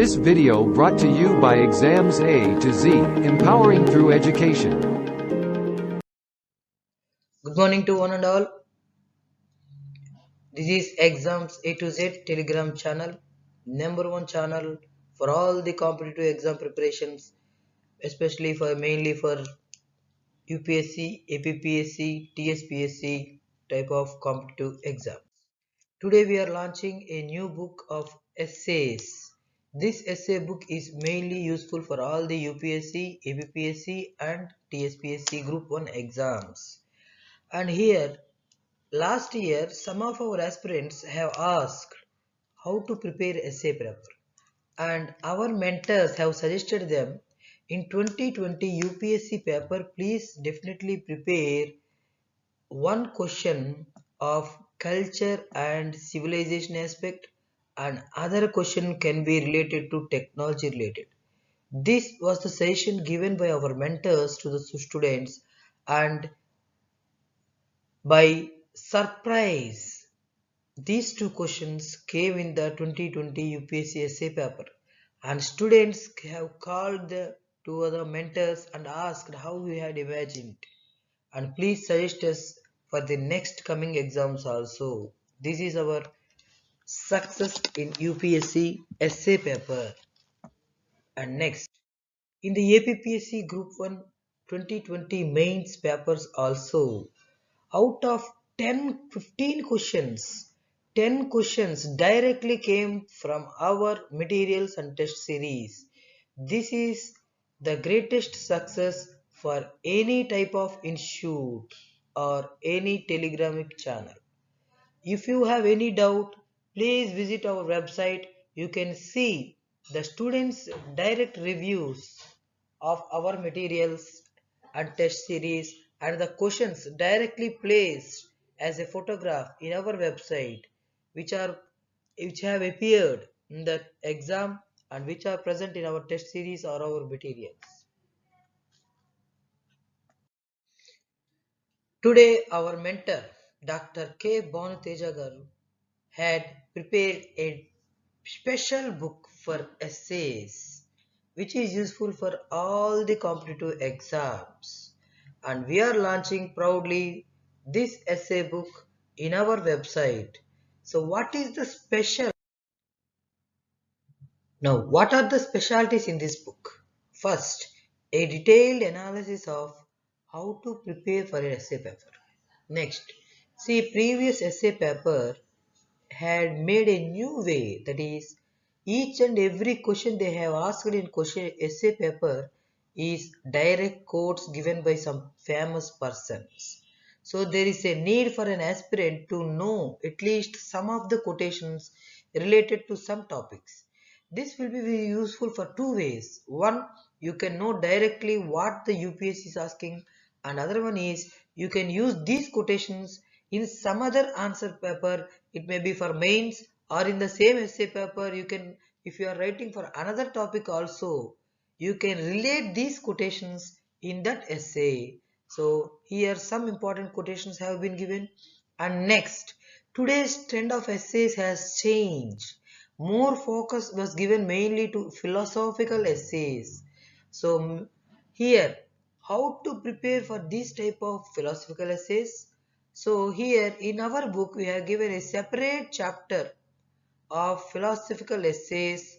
This video brought to you by Exams A to Z, empowering through education. Good morning to one and all. This is Exams A to Z Telegram channel, number one channel for all the competitive exam preparations, especially mainly for UPSC, APPSC, TSPSC type of competitive exams. Today we are launching a new book of essays. This essay book is mainly useful for all the UPSC, APPSC and TSPSC Group 1 exams. And here, last year, some of our aspirants have asked how to prepare essay paper, and our mentors have suggested them in 2020 UPSC paper. Please definitely prepare one question of culture and civilization aspect, and other question can be related to technology related. This was the suggestion given by our mentors to the students, and by surprise, these two questions came in the 2020 UPSC essay paper, and students have called the two other mentors and asked how we had imagined, and please suggest us for the next coming exams also. This is our success in UPSC essay paper. And next, in the APPSC Group 1 2020 mains papers also, out of 10 questions directly came from our materials and test series. This is the greatest success for any type of institute or any telegramic channel. If you have any doubt, please visit our website. You can see the students' direct reviews of our materials and test series, and the questions directly placed as a photograph in our website, which have appeared in the exam and which are present in our test series or our materials. Today, our mentor, Dr. K. Bhanuteja garu, had prepared a special book for essays, which is useful for all the competitive exams. And we are launching proudly this essay book in our website. So what is the special? Now, what are the specialties in this book? First, a detailed analysis of how to prepare for an essay paper. Next, see, previous essay paper had made a new way, that is, each and every question they have asked in question essay paper is direct quotes given by some famous persons. So there is a need for an aspirant to know at least some of the quotations related to some topics. This will be very useful for two ways. One, you can know directly what the UPSC is asking, and other one is you can use these quotations in some other answer paper. It may be for mains, or in the same essay paper you can, if you are writing for another topic also, you can relate these quotations in that essay. So here some important quotations have been given. And next, today's trend of essays has changed. More focus was given mainly to philosophical essays. So here, how to prepare for this type of philosophical essays? So here in our book we have given a separate chapter of philosophical essays.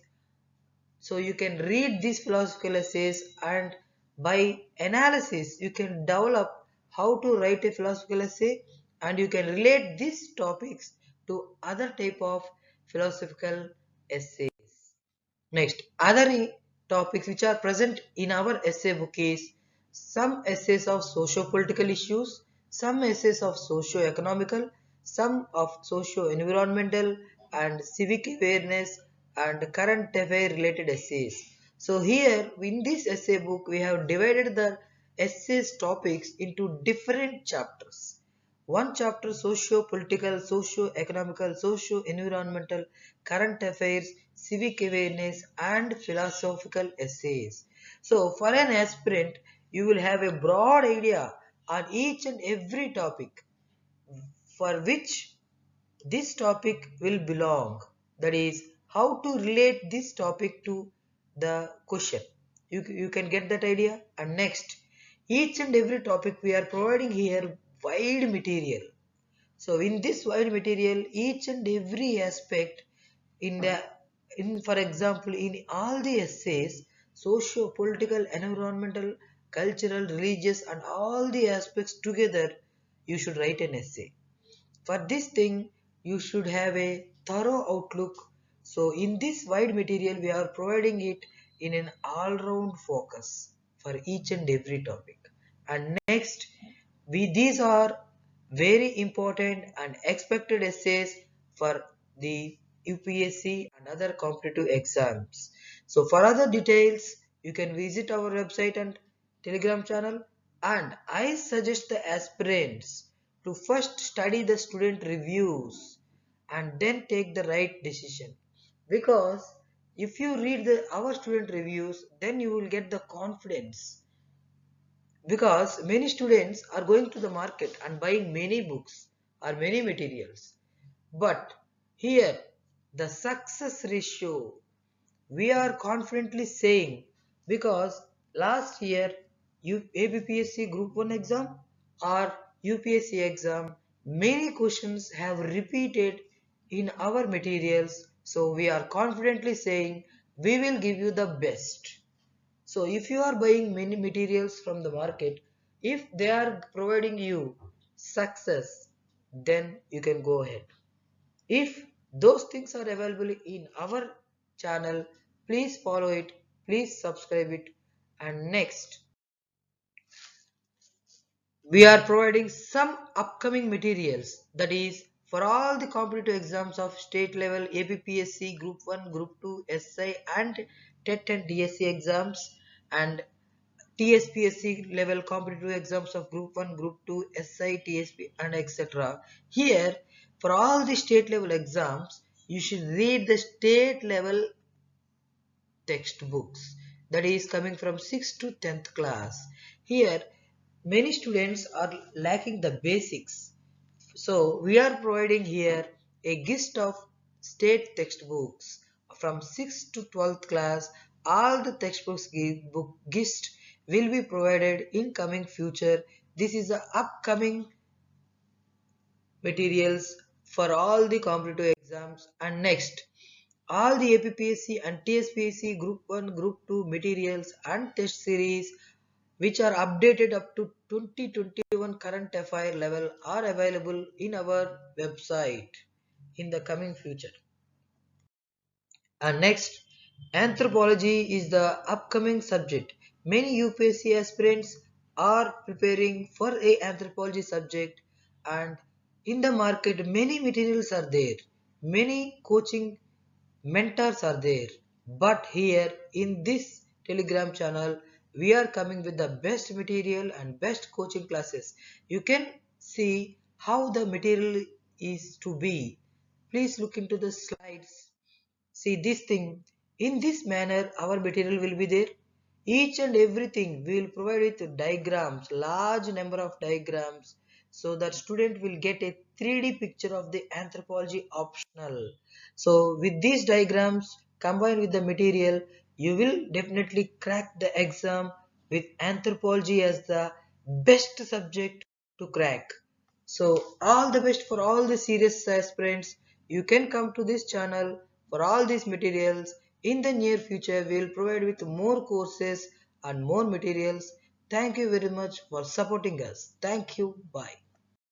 So you can read these philosophical essays, and by analysis you can develop how to write a philosophical essay, and you can relate these topics to other type of philosophical essays. Next, other topics which are present in our essay book is some essays of socio-political issues, some essays of socio-economical, some of socio-environmental and civic awareness and current affair related essays. So here in this essay book we have divided the essays topics into different chapters. One chapter socio-political, socio-economical, socio-environmental, current affairs, civic awareness and philosophical essays. So for an aspirant, you will have a broad idea on each and every topic for which this topic will belong. That is, how to relate this topic to the question. You can get that idea. And next, each and every topic we are providing here wide material. So in this wide material, each and every aspect in the in for example in all the essays, socio political, environmental, cultural, religious, and all the aspects together, you should write an essay. For this thing, you should have a thorough outlook. So in this wide material, we are providing it in an all-round focus for each and every topic. And next, these are very important and expected essays for the UPSC and other competitive exams. So for other details, you can visit our website and Telegram channel, and I suggest the aspirants to first study the student reviews and then take the right decision, because if you read our student reviews, then you will get the confidence, because many students are going to the market and buying many books or many materials, but here the success ratio we are confidently saying, because last year ABPSC Group 1 exam or UPSC exam, many questions have repeated in our materials. So we are confidently saying we will give you the best. So if you are buying many materials from the market, if they are providing you success, then you can go ahead. If those things are available in our channel, please follow it, please subscribe it. And next, we are providing some upcoming materials, that is for all the competitive exams of state level ABPSC Group 1, Group 2, SI and TET and DSC exams, and TSPSC level competitive exams of Group 1, Group 2, SI, TSP and etc. Here, for all the state level exams, you should read the state level textbooks, that is coming from 6th to 10th class. Here, many students are lacking the basics. So, we are providing here a gist of state textbooks from 6th to 12th class. All the textbooks book gist will be provided in coming future. This is the upcoming materials for all the competitive exams. And next, all the APPSC and TSPSC Group 1, Group 2 materials and test series which are updated up to 2021 current affair level are available in our website in the coming future. And next, anthropology is the upcoming subject. Many UPSC aspirants are preparing for a anthropology subject, and in the market many materials are there. Many coaching mentors are there. But here in this Telegram channel, we are coming with the best material and best coaching classes. You can see how the material is to be. Please look into the slides. See this thing. In this manner, our material will be there. Each and everything we will provide with diagrams, large number of diagrams, so that student will get a 3D picture of the anthropology optional. So with these diagrams combined with the material, you will definitely crack the exam with anthropology as the best subject to crack. So all the best for all the serious aspirants. You can come to this channel for all these materials. In the near future, we will provide with more courses and more materials. Thank you very much for supporting us. Thank you. Bye.